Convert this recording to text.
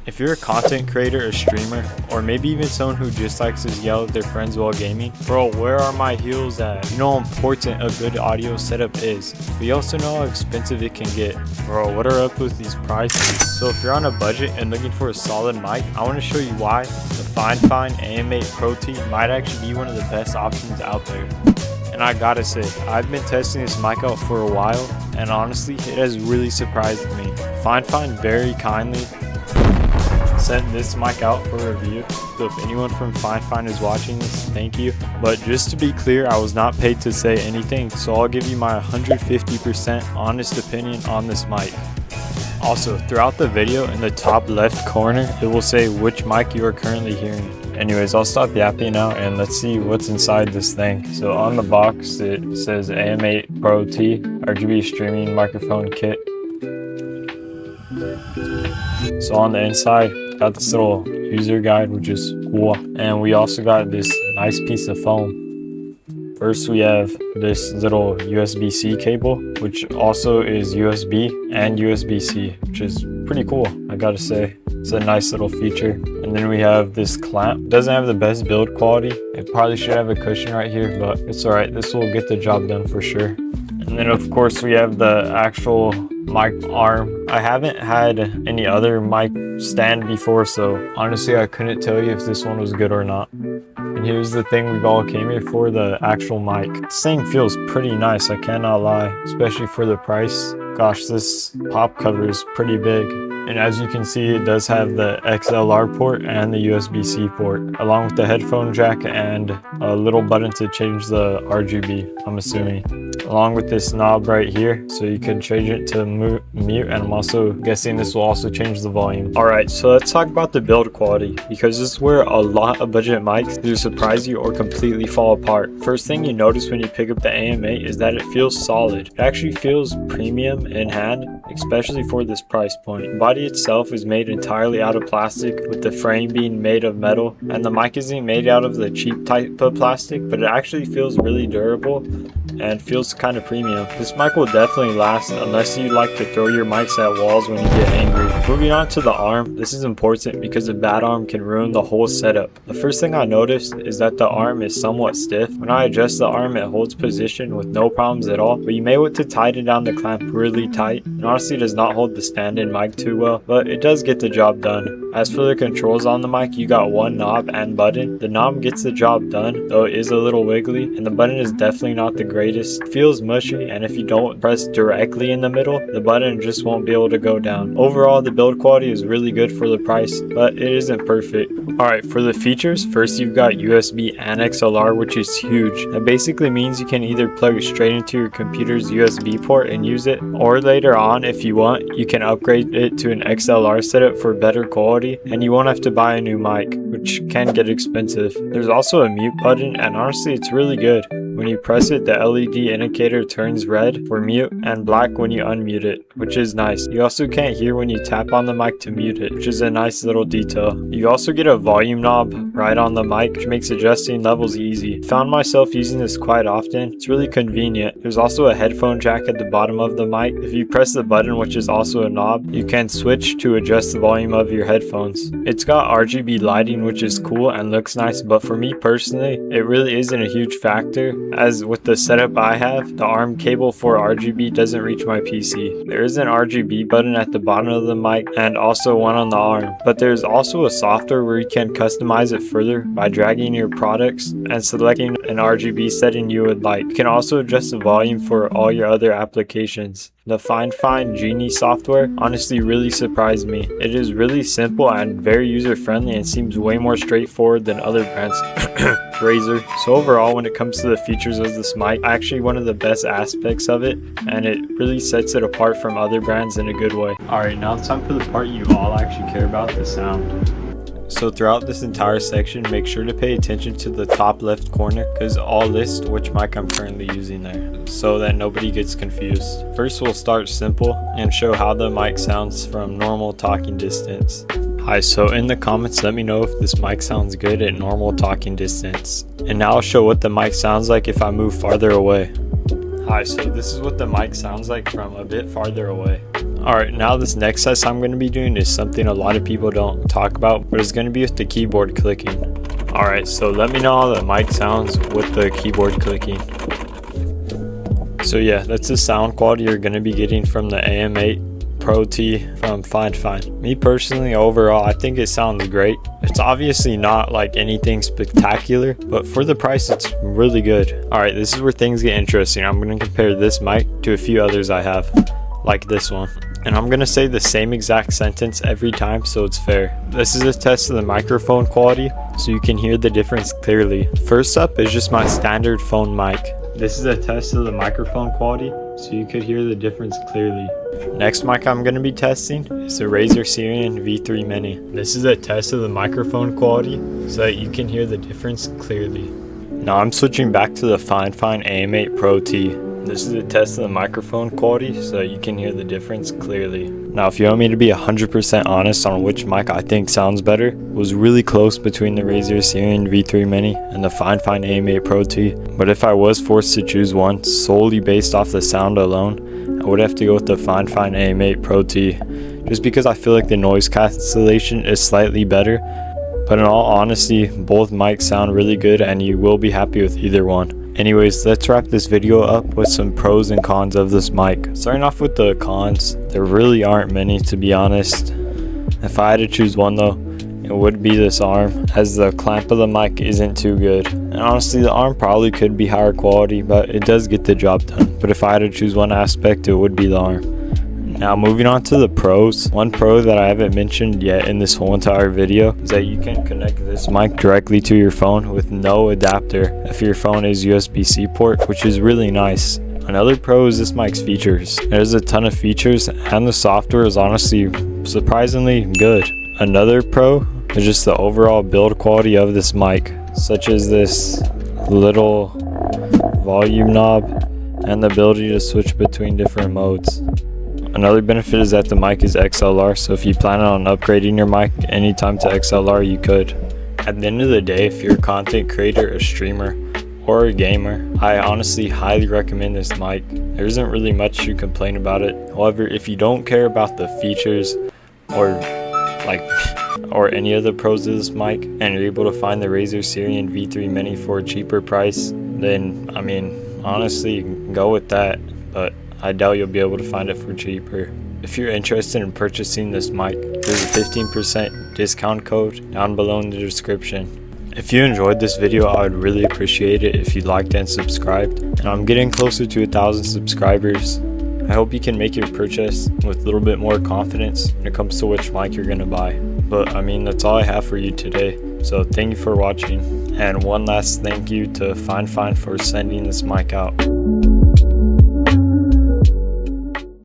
If you're a content creator, a streamer, or maybe even someone who just likes to yell at their friends while gaming, bro, where are my heels at? You know how important a good audio setup is, but you also know how expensive it can get. Bro, what are up with these prices? So if you're on a budget and looking for a solid mic, I want to show you why the FIFINE AM8 PROT might actually be one of the best options out there. And I gotta say, I've been testing this mic out for a while, and honestly, it has really surprised me. FIFINE very kindly sent this mic out for review, so if anyone from FIFINE is watching this, thank you. But just to be clear, I was not paid to say anything, so I'll give you my 150% honest opinion on this mic. Also, throughout the video, in the top left corner, it will say which mic you are currently hearing. Anyways, I'll stop yapping now and let's see what's inside this thing. So on the box, it says AM8 PROT RGB streaming microphone kit. So on the inside, got this little user guide, which is cool. And we also got this nice piece of foam. First, we have this little USB-C cable, which also is USB and USB-C, which is pretty cool, I gotta say. It's a nice little feature. And then we have this clamp. Doesn't have the best build quality. It probably should have a cushion right here, but it's alright. This will get the job done for sure. And then of course we have the actual mic arm. I haven't had any other mic stand before, so honestly I couldn't tell you if this one was good or not. And here's the thing we've all came here for, the actual mic. This thing feels pretty nice, I cannot lie, especially for the price. Gosh, this pop cover is pretty big. And as you can see, it does have the XLR port and the USB-C port, along with the headphone jack and a little button to change the RGB, I'm assuming. Along with this knob right here, so you can change it to mute, and I'm also guessing this will also change the volume. Alright, so let's talk about the build quality, because this is where a lot of budget mics either surprise you or completely fall apart. First thing you notice when you pick up the AM8 is that it feels solid. It actually feels premium in hand, especially for this price point. The body itself is made entirely out of plastic, with the frame being made of metal, and the mic isn't made out of the cheap type of plastic, but it actually feels really durable and feels kind of premium. This mic will definitely last unless you like to throw your mics at walls when you get angry. Moving on to the arm, this is important because a bad arm can ruin the whole setup. The first thing I noticed is that the arm is somewhat stiff. When I adjust the arm, it holds position with no problems at all, but you may want to tighten down the clamp really tight. And honestly does not hold the stand-in mic too well, but it does get the job done. As for the controls on the mic, you got one knob and button. The knob gets the job done, though it is a little wiggly, and the button is definitely not the greatest. It feels mushy, and if you don't press directly in the middle, the button just won't be able to go down. Overall, the build quality is really good for the price, but it isn't perfect. Alright, for the features, first you've got USB and XLR, which is huge. That basically means you can either plug it straight into your computer's USB port and use it, or later on, if you want, you can upgrade it to an XLR setup for better quality, and you won't have to buy a new mic, which can get expensive. There's also a mute button, and honestly it's really good. When you press it, the LED indicator turns red for mute and black when you unmute it, which is nice. You also can't hear when you tap on the mic to mute it, which is a nice little detail. You also get a volume knob right on the mic, which makes adjusting levels easy. Found myself using this quite often. It's really convenient. There's also a headphone jack at the bottom of the mic. If you press the button, which is also a knob, you can switch to adjust the volume of your headphones. It's got RGB lighting, which is cool and looks nice, but for me personally, it really isn't a huge factor, as with the setup I have, the arm cable for RGB doesn't reach my PC. There is an RGB button at the bottom of the mic and also one on the arm, but there's also a software where you can customize it further by dragging your products and selecting an RGB setting you would like. You can also adjust the volume for all your other applications. The FIFINE Genie software honestly really surprised me. It is really simple and very user-friendly and seems way more straightforward than other brands. Razer. So overall, when it comes to the features of this mic, actually one of the best aspects of it, and it really sets it apart from other brands in a good way. Alright, now it's time for the part you all actually care about, the sound. So throughout this entire section, make sure to pay attention to the top left corner, because I'll list which mic I'm currently using there, so that nobody gets confused. First, we'll start simple and show how the mic sounds from normal talking distance. Hi, so in the comments let me know if this mic sounds good at normal talking distance. And now I'll show what the mic sounds like if I move farther away. Hi, so this is what the mic sounds like from a bit farther away. Alright, now this next test I'm going to be doing is something a lot of people don't talk about, but it's going to be with the keyboard clicking. Alright, so let me know how the mic sounds with the keyboard clicking. So yeah, that's the sound quality you're going to be getting from the AM8 PROT from FIFINE. Me personally, overall, I think it sounds great. It's obviously not like anything spectacular, but for the price, it's really good. Alright, this is where things get interesting. I'm going to compare this mic to a few others I have, like this one. And I'm going to say the same exact sentence every time so it's fair. This is a test of the microphone quality so you can hear the difference clearly. First up is just my standard phone mic. This is a test of the microphone quality so you could hear the difference clearly. Next mic I'm going to be testing is the Razer Sirion V3 Mini. This is a test of the microphone quality so that you can hear the difference clearly. Now I'm switching back to the FIFINE AM8 PROT. This is a test of the microphone quality so you can hear the difference clearly. Now if you want me to be 100% honest on which mic I think sounds better, it was really close between the Razer Sirion V3 Mini and the FIFINE AM8 PROT. But if I was forced to choose one solely based off the sound alone, I would have to go with the FIFINE AM8 PROT, just because I feel like the noise cancellation is slightly better. But in all honesty, both mics sound really good and you will be happy with either one. Anyways, let's wrap this video up with some pros and cons of this mic. Starting off with the cons, there really aren't many to be honest. If I had to choose one though, it would be this arm, as the clamp of the mic isn't too good. And honestly, the arm probably could be higher quality, but it does get the job done. But if I had to choose one aspect, it would be the arm. Now moving on to the pros, one pro that I haven't mentioned yet in this whole entire video is that you can connect this mic directly to your phone with no adapter if your phone is USB-C port, which is really nice. Another pro is this mic's features. There's a ton of features and the software is honestly surprisingly good. Another pro is just the overall build quality of this mic, such as this little volume knob and the ability to switch between different modes. Another benefit is that the mic is XLR, so if you plan on upgrading your mic anytime to XLR, you could. At the end of the day, if you're a content creator, a streamer, or a gamer, I honestly highly recommend this mic. There isn't really much to complain about it. However, if you don't care about the features or any of the pros of this mic and you're able to find the Razer Sirion V3 Mini for a cheaper price, then I mean honestly you can go with that, but I doubt you'll be able to find it for cheaper. If you're interested in purchasing this mic, there's a 15% discount code down below in the description. If you enjoyed this video, I would really appreciate it if you liked and subscribed. And I'm getting closer to 1,000 subscribers. I hope you can make your purchase with a little bit more confidence when it comes to which mic you're gonna buy. But I mean, that's all I have for you today. So thank you for watching. And one last thank you to FIFINE for sending this mic out.